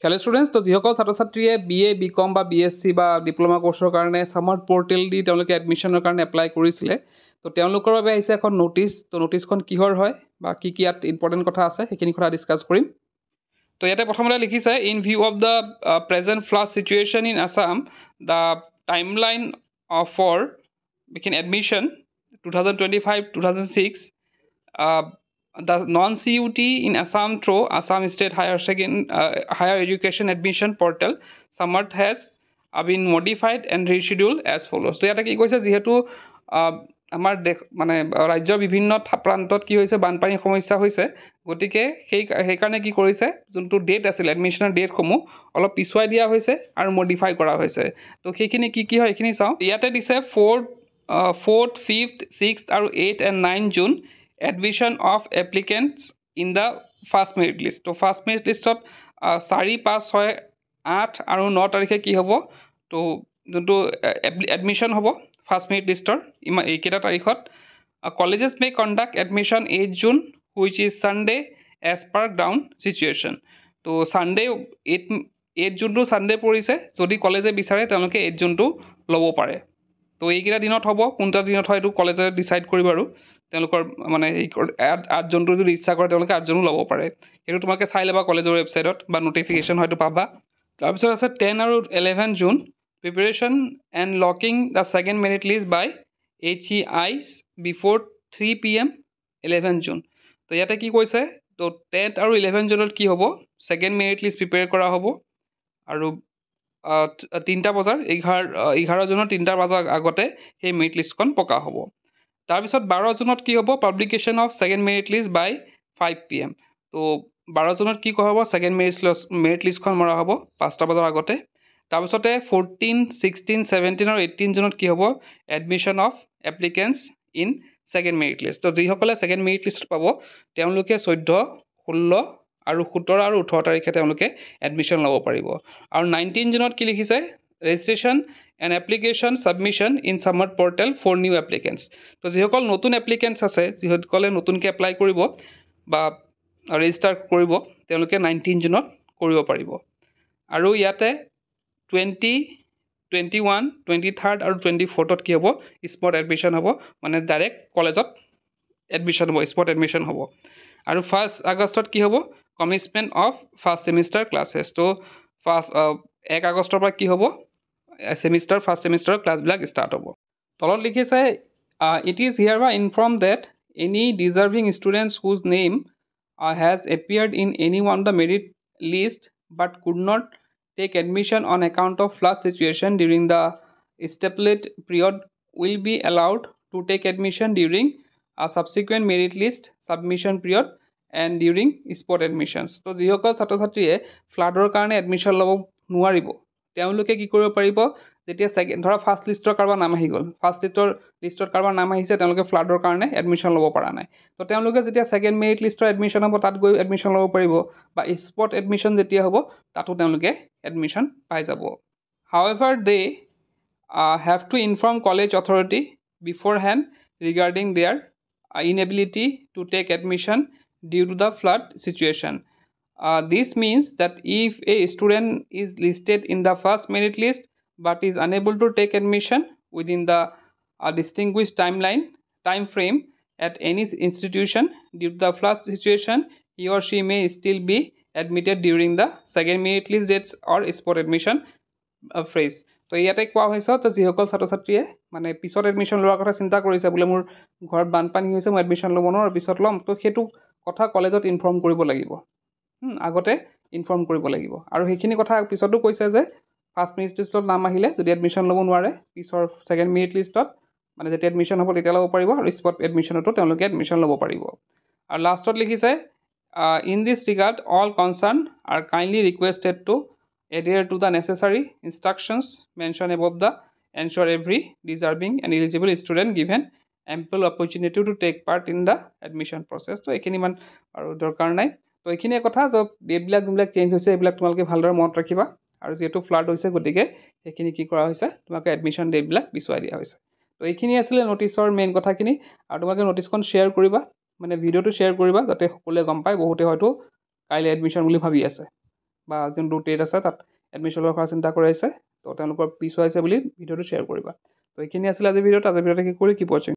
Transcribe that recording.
Hello students, তো যিসকল ছাত্ৰ ছাত্ৰীয়ে BA BCom বা BSc বা ডিপ্লোমা কোৰ্সৰ কাৰণে সামাৰ পোৰ্টেল দি তেওঁলোকে এডমিশনৰ কাৰণে এপ্লাই কৰিছিলে তো তেওঁলোকৰ বাবে আহিছে এখন নোটিছ তো নোটিছখন কিহৰ হয় বা কি কি ইয়াত ইম্পৰ্টেণ্ট কথা আছে সেইখিনি কথা ডিসকাস কৰিম তো ইয়াতে প্ৰথমতে লিখিছে in view of the present flood situation in Assam the timeline for admission 2025-2006 the non-CUT in Assam through Assam State Higher Education Admission Portal Samarth has been modified and rescheduled as follows. So ইয়াতে কি কৈছে যেহেতু আমাৰ দেশ মানে ৰাজ্যৰ বিভিন্ন প্ৰান্তত কি হৈছে বানপানীৰ সমস্যা হৈছে গতিকে সেইকাৰণে কি কৰিছে যোনটো ডেট আছিল এডমিশনৰ ডেটসমূহ অলপ পিছুৱাই দিয়া হৈছে আৰু মডিফাই কৰা হৈছে তো সেইখিনি কি হয় এইখিনি চাওঁ ইয়াতে দিছে 4th 5th 6th আৰু 8th and 9th June admission of applicants in the first merit list. তো first merit listত 4, 5, 6, 8 আৰু 9 তাৰিখে কি হ'ব তো যোনটো এডমিশন হ'ব ফাৰ্ষ্ট মেৰিট লিষ্টৰ এইকেইটা তাৰিখত colleges May conduct admission 8 June which is Sunday as per ground situation. তো সানডে 8 June সানডে পৰিছে যদি কলেজে বিচাৰে তেওঁলোকে 8 June ল'ব পাৰে তো এইকেইটা দিনত হ'ব কোনটা দিনত হয় এইটো কলেজে ডিসাইড কৰিব আৰু তেওঁলোকৰ মানে 8 June যদি ইচ্ছা কৰে তেওঁলোকে 8 June ল'ব পাৰে সেইটো তোমাকে চাই ল'বা কলেজৰ ৱেবছাইটত বা নোটিফিকেশ্যন হয়তো পাবা তাৰপিছত আছে 10 আৰু 11 June preparation and locking the second merit list by HEIs before 3 PM 11 June তো ইয়াতে কি কৈছে তো 10th আৰু 11 June কি হ'ব সেকেন্ড মেৰিট লিষ্ট প্ৰিপেয়াৰ কৰা হ'ব আৰু 3টা বজাৰ 11 June 3টা বজাৰ আগতে সেই মেৰিট লিষ্টখন পকা হ'ব তাৰপিছত 12 June কি হ'ব publication of second merit list by 5 PM তো 12 June কি হ'ব সেকেন্ড মেৰিট লিষ্টখন মৰা হ'ব 5টা বজাৰ আগতে তাৰপিছতে 14 16 17 আৰু 18 June কি হ'ব admission of applicants in second merit list তো যিসকলে সেকেন্ড মেৰিট লিষ্ট পাব তেওঁলোকে 14 16 আৰু 17 আৰু 18 তাৰিখে তেওঁলোকে এডমিশন ল'ব পাৰিব আৰু 19 June কি লিখিছে registration and application submission in Samarth portal for new applicants তো যিসকল নতুন এপ্লিকেন্টস আছে যিসকলে নতুনকৈ এপ্লাই কৰিব বা ৰেজিষ্টাৰ কৰিব তেওঁলোকে 19 June কৰিব পাৰিব আৰু ইয়াতে 20 21 23rd আৰু 24th কি হ'ব স্পট এডমিশন হ'ব মানে ডাইৰেক্ট কলেজত এডমিশন হ'ব স্পট এডমিশন হ'ব আৰু 1 August কি হ'ব কমিটমেন্ট অফ ফাৰ্ষ্ট সেমিষ্টাৰ ক্লাसेছ তো 1 আগষ্টৰ পৰা কি হ'ব semester first semester class black start hobo tolot likhise it is hereby informed that any deserving students whose name has appeared in any one of the merit list but could not take admission on account of flood situation during the stipulated period will be allowed to take admission during a subsequent merit list submission period and during spot admissions to jihokol chhatro chhatriye floodor karone admission lobo nuaribo তেওঁলোকে কি কৰিব পাৰিব যেতিয়া second ধৰা first লিষ্টৰ কাৰবা নাম আহি গল first লিষ্টৰ কাৰবা নাম আহিছে তেওঁলোকে ফ্লাডৰ কাৰণে এডমিশন ল'ব পৰা নাই তো তেওঁলোকে যেতিয়া সেকেন্ড মেৰিট লিষ্টৰ এডমিশন হ'ব তাত গৈ এডমিশন ল'ব পাৰিব বা স্পট এডমিশন যেতিয়া হ'ব তাতো তেওঁলোকে এডমিশন পাই যাব however they have to inform college authority beforehand regarding their inability to take admission due to the flood situation. This means that if a student is listed in the first merit list but is unable to take admission within the distinguished time frame at any institution due to the flood situation, he or she may still be admitted during the second merit list dates or spot admission phrase. তো ইয়াতে কোৱা হৈছে তো যিসকল ছাত্ৰ ছাত্ৰীয়ে মানে পিছত এডমিশন লোৱাৰ কথা চিন্তা কৰিছে বোলে মোৰ ঘৰত বানপানী হৈছে মই এডমিশন ল'ব নোৱাৰো পিছত ল'ম তো সেইটো কথা কলেজত ইনফৰ্ম কৰিব লাগিব আগতে ইনফৰ্ম কৰিব লাগিব আৰু সেইখিনি কথা পিছতো কৈছে যে ফাৰ্স্ট মেৰিট লিষ্টত নাম আহিলে যদি এডমিশন ল'ব নোৱাৰে পিছৰ সেকেন্ড মেৰিট লিষ্টত মানে যেতিয়া এডমিশন হ'ব তেতিয়া ল'ব পাৰিব আৰু স্পট এডমিশনতো তেওঁলোকে এডমিশন ল'ব পাৰিব আৰু লাষ্টত লিখিছে in this regard all concerned are kindly requested to adhere to the necessary instructions mentioned above the ensure every deserving and eligible student given ample opportunity to take part in the admission process তো এইখিনি মান আৰু দৰকাৰ নাই তো এইখিনি কথা যে ডেটবিলাক যোনবিলাক চেঞ্জ হৈছে এইবিলাক তোমালোকে ভালদৰে মনত ৰাখিবা আৰু যেহেতু ফ্লাড হৈছে গতিকে সেইখিনি কি কৰা হৈছে তোমাকে এডমিশন ডেটবিলাক পিছুৱাই দিয়া হৈছে তো এইখিনি আছিল নোটিছৰ মেইন কথাখিনি আৰু তোমাকে নোটিছখন শ্বেয়াৰ কৰিবা মানে ভিডিঅ'টো শ্বেয়াৰ কৰিবা যাতে সকলোৱে গম পায় বহুতে হয়তো কাইলৈ এডমিশন বুলি ভাবি আছে বা যোনটো টেট আছে তাত এডমিশ্যন লোৱাৰ কথা চিন্তা কৰি আছে তো তেওঁলোকৰ পিছুৱাইছে বুলি ভিডিঅ'টো শ্বেয়াৰ কৰিবা। তো এইখিনি আছিলে আজিৰ ভিডিঅ'ত কি কৰি কিপ ৱাচিং।